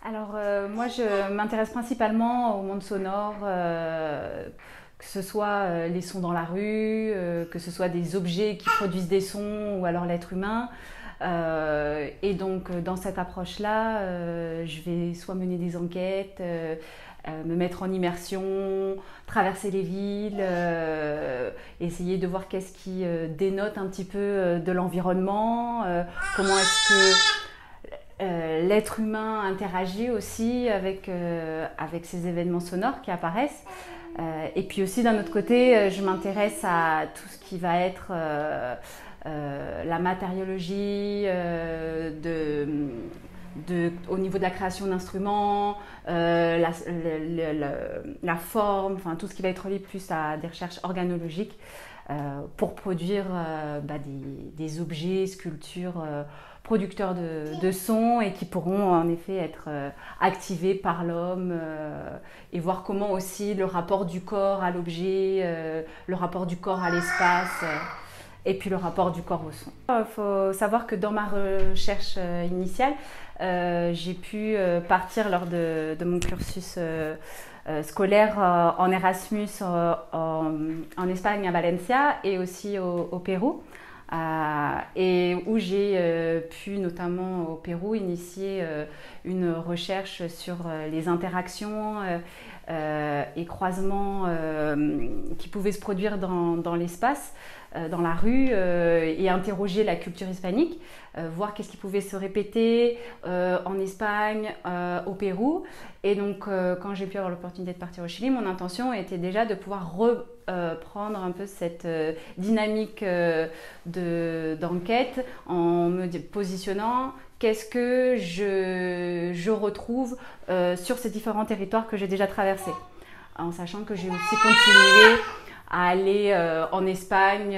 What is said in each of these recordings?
Alors, moi, je m'intéresse principalement au monde sonore, que ce soit les sons dans la rue, que ce soit des objets qui produisent des sons ou alors l'être humain. Et donc, dans cette approche-là, je vais soit mener des enquêtes, me mettre en immersion, traverser les villes, essayer de voir qu'est-ce qui dénote un petit peu de l'environnement, comment est-ce que l'être humain interagit aussi avec ces événements sonores qui apparaissent. Et puis aussi d'un autre côté, je m'intéresse à tout ce qui va être la matériologie, au niveau de la création d'instruments, la forme, enfin tout ce qui va être lié plus à des recherches organologiques pour produire des objets, sculptures producteurs de sons et qui pourront en effet être activés par l'homme et voir comment aussi le rapport du corps à l'objet, le rapport du corps à l'espace et puis le rapport du corps au son. Il faut savoir que dans ma recherche initiale, j'ai pu partir lors de mon cursus scolaire en Erasmus en Espagne, à Valencia et aussi au Pérou. Et où j'ai pu, notamment au Pérou, initier une recherche sur les interactions et croisements qui pouvaient se produire dans l'espace, dans la rue, et interroger la culture hispanique, voir qu'est-ce qui pouvait se répéter en Espagne, au Pérou. Et donc, quand j'ai pu avoir l'opportunité de partir au Chili, mon intention était déjà de pouvoir reprendre un peu cette dynamique d'enquête en me positionnant qu'est-ce que je retrouve sur ces différents territoires que j'ai déjà traversés, en sachant que j'ai aussi continué à aller en Espagne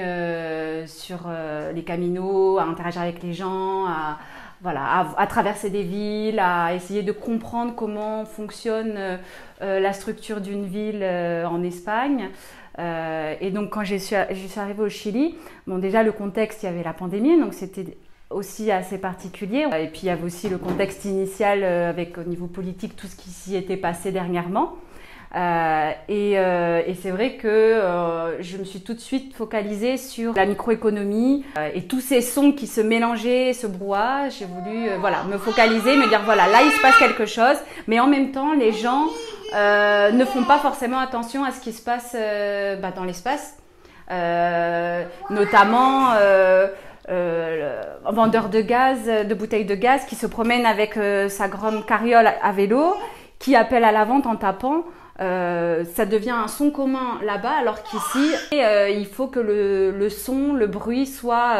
sur les caminos, à interagir avec les gens, à traverser des villes, à essayer de comprendre comment fonctionne la structure d'une ville en Espagne. Et donc quand je suis arrivée au Chili, bon, déjà le contexte, il y avait la pandémie, donc c'était aussi assez particulier. Et puis il y avait aussi le contexte initial avec au niveau politique tout ce qui s'y était passé dernièrement. Et c'est vrai que je me suis tout de suite focalisée sur la microéconomie et tous ces sons qui se mélangeaient, ce brouhaha. J'ai voulu me focaliser, me dire voilà, là il se passe quelque chose, mais en même temps les gens ne font pas forcément attention à ce qui se passe dans l'espace, notamment un vendeur de gaz, de bouteilles de gaz qui se promène avec sa grande carriole à vélo, qui appelle à la vente en tapant. Ça devient un son commun là-bas, alors qu'ici, il faut que le son, le bruit soit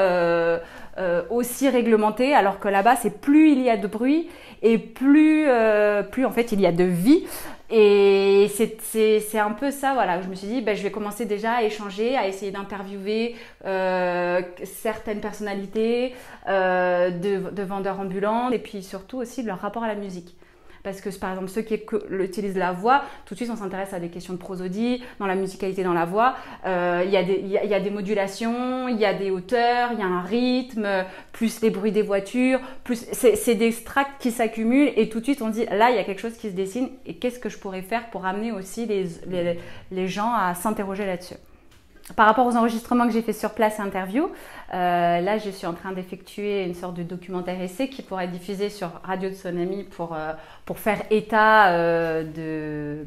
aussi réglementé, alors que là-bas, c'est plus il y a de bruit et plus en fait il y a de vie. Et c'est un peu ça, voilà. Je me suis dit, je vais commencer déjà à échanger, à essayer d'interviewer certaines personnalités de vendeurs ambulants, et puis surtout aussi de leur rapport à la musique. Parce que par exemple, ceux qui utilisent la voix, tout de suite on s'intéresse à des questions de prosodie, dans la musicalité dans la voix. Il y a des modulations, il y a des hauteurs, il y a un rythme, plus les bruits des voitures, plus c'est des tracts qui s'accumulent et tout de suite on dit là il y a quelque chose qui se dessine et qu'est-ce que je pourrais faire pour amener aussi les gens à s'interroger là-dessus. Par rapport aux enregistrements que j'ai fait sur place interview, là je suis en train d'effectuer une sorte de documentaire essai qui pourrait être diffusé sur Radio Tsunami pour faire état de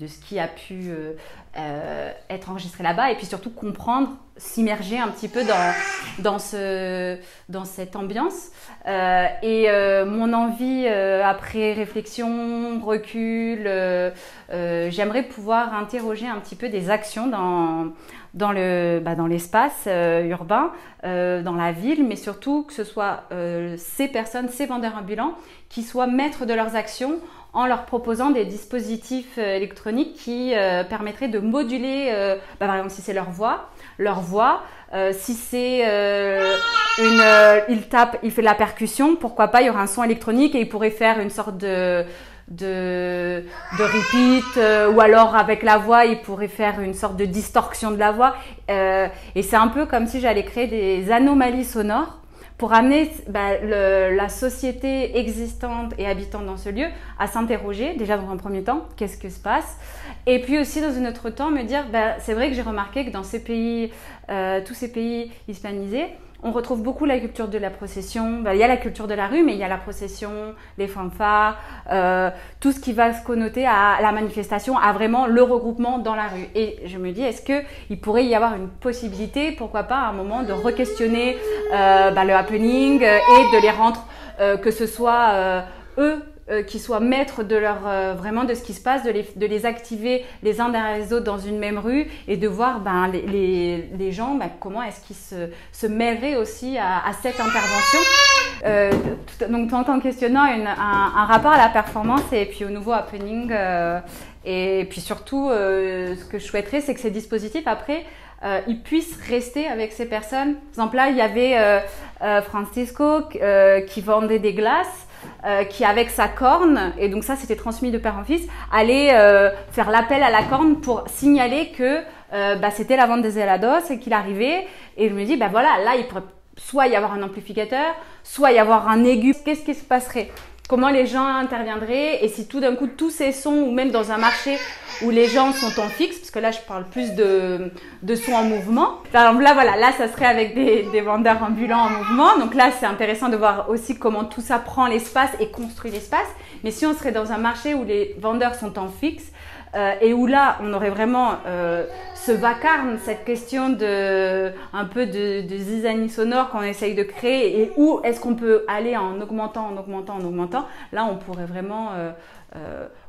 ce qui a pu être enregistré là-bas et puis surtout comprendre, s'immerger un petit peu dans cette ambiance. Mon envie, après réflexion, recul, j'aimerais pouvoir interroger un petit peu des actions dans l'espace urbain, dans la ville, mais surtout que ce soit ces personnes, ces vendeurs ambulants, qui soient maîtres de leurs actions en leur proposant des dispositifs électroniques qui permettraient de moduler, par exemple si c'est leur voix, si c'est il fait de la percussion, pourquoi pas, il y aura un son électronique et il pourrait faire une sorte de repeat, ou alors avec la voix il pourrait faire une sorte de distorsion de la voix, et c'est un peu comme si j'allais créer des anomalies sonores pour amener la société existante et habitante dans ce lieu à s'interroger, déjà dans un premier temps, qu'est-ce qui se passe? Et puis aussi dans un autre temps, me dire, c'est vrai que j'ai remarqué que dans ces pays, tous ces pays hispanisés, on retrouve beaucoup la culture de la procession. Il y a la culture de la rue, mais il y a la procession, les fanfares, tout ce qui va se connoter à la manifestation, à vraiment le regroupement dans la rue. Et je me dis, est-ce qu'il pourrait y avoir une possibilité, pourquoi pas à un moment, de re-questionner le happening et de les rendre, que ce soit eux, qui soient maîtres de vraiment de ce qui se passe, de les activer les uns derrière les autres dans une même rue et de voir les gens comment est-ce qu'ils se mêleraient aussi à cette intervention. Donc tout en questionnant un rapport à la performance et puis au nouveau happening et puis surtout ce que je souhaiterais, c'est que ces dispositifs après ils puissent rester avec ces personnes. Par exemple là il y avait Francisco qui vendait des glaces, qui avec sa corne, et donc ça c'était transmis de père en fils, allait faire l'appel à la corne pour signaler que c'était la vente des helados et qu'il arrivait. Et je me dis voilà, là il pourrait soit y avoir un amplificateur, soit y avoir un aigu. Qu'est-ce qui se passerait? Comment les gens interviendraient? Et si tout d'un coup tous ces sons, ou même dans un marché où les gens sont en fixe, parce que là je parle plus de sons en mouvement. Par exemple là voilà, là ça serait avec des vendeurs ambulants en mouvement. Donc là c'est intéressant de voir aussi comment tout ça prend l'espace et construit l'espace. Mais si on serait dans un marché où les vendeurs sont en fixe et où là on aurait vraiment ce vacarme, cette question un peu de zizanie sonore qu'on essaye de créer, et où est-ce qu'on peut aller en augmentant, là on pourrait vraiment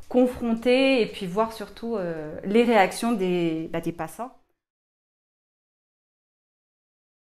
confronter et puis voir surtout les réactions des passants.